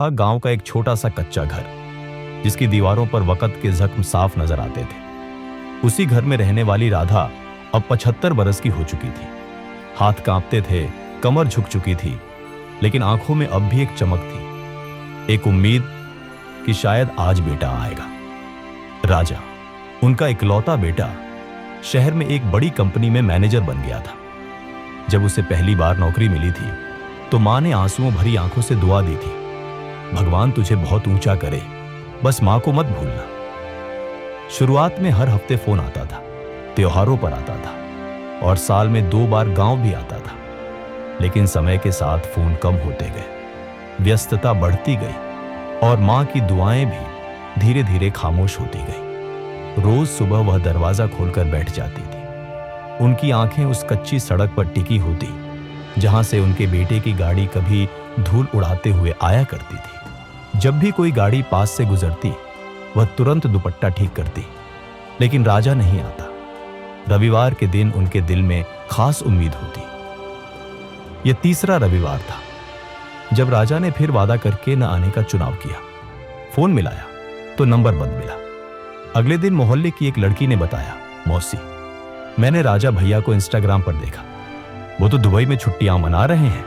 गांव का एक छोटा सा कच्चा घर, जिसकी दीवारों पर वक्त के जख्म साफ नजर आते थे। उसी घर में रहने वाली राधा अब 75 बरस की हो चुकी थी। हाथ कांपते थे, कमर झुक चुकी थी, लेकिन आंखों में अब भी एक चमक थी, एक उम्मीद कि शायद आज बेटा आएगा। राजा, उनका इकलौता बेटा, शहर में एक बड़ी कंपनी में मैनेजर बन गया था। जब उसे पहली बार नौकरी मिली थी तो मां ने आंसुओं भरी आंखों से दुआ दी थी, भगवान तुझे बहुत ऊंचा करे, बस मां को मत भूलना। शुरुआत में हर हफ्ते फोन आता था, त्योहारों पर आता था और साल में 2 बार गांव भी आता था। लेकिन समय के साथ फोन कम होते गए, व्यस्तता बढ़ती गई और मां की दुआएं भी धीरे धीरे खामोश होती गई। रोज सुबह वह दरवाजा खोलकर बैठ जाती थी। उनकी आंखें उस कच्ची सड़क पर टिकी होती जहां से उनके बेटे की गाड़ी कभी धूल उड़ाते हुए आया करती थी। जब भी कोई गाड़ी पास से गुजरती, वह तुरंत दुपट्टा ठीक करती, लेकिन राजा नहीं आता। रविवार के दिन उनके दिल में खास उम्मीद होती। यह तीसरा रविवार था जब राजा ने फिर वादा करके न आने का चुनाव किया। फोन मिलाया तो नंबर बंद मिला। अगले दिन मोहल्ले की एक लड़की ने बताया, मौसी, मैंने राजा भैया को इंस्टाग्राम पर देखा, वो तो दुबई में छुट्टियां मना रहे हैं।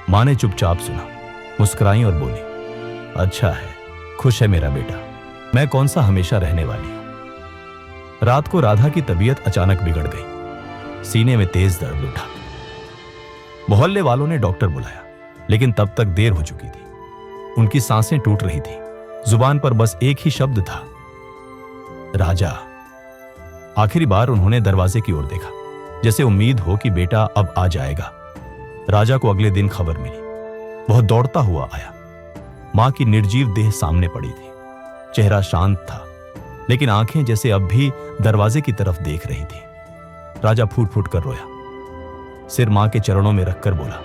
मां ने चुपचाप सुना, मुस्कुराई और बोली, अच्छा है, खुश है मेरा बेटा, मैं कौन सा हमेशा रहने वाली हूं। रात को राधा की तबीयत अचानक बिगड़ गई, सीने में तेज दर्द उठा। मोहल्ले वालों ने डॉक्टर बुलाया, लेकिन तब तक देर हो चुकी थी। उनकी सांसें टूट रही थी, जुबान पर बस एक ही शब्द था, राजा। आखिरी बार उन्होंने दरवाजे की ओर देखा, जैसे उम्मीद हो कि बेटा अब आ जाएगा। राजा को अगले दिन खबर मिली। वह दौड़ता हुआ आया। मां की निर्जीव देह सामने पड़ी थी। चेहरा शांत था, लेकिन आंखें जैसे अब भी दरवाजे की तरफ देख रही थी। राजा फूट फूट कर रोया। सिर मां के चरणों में रखकर बोला,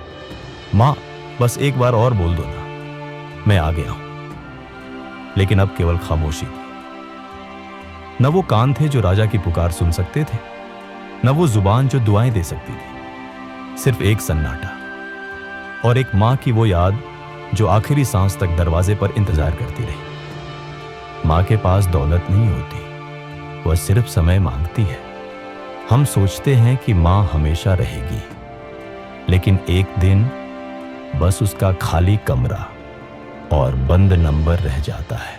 मां, बस एक बार और बोल दो ना, मैं आ गया हूं। लेकिन अब केवल खामोशी थी। न वो कान थे जो राजा की पुकार सुन सकते थे, न वो जुबान जो दुआएं दे सकती थी। सिर्फ एक सन्नाटा और एक मां की वो याद जो आखिरी सांस तक दरवाजे पर इंतजार करती रही। मां के पास दौलत नहीं होती, वह सिर्फ समय मांगती है। हम सोचते हैं कि मां हमेशा रहेगी, लेकिन एक दिन बस उसका खाली कमरा और बंद नंबर रह जाता है।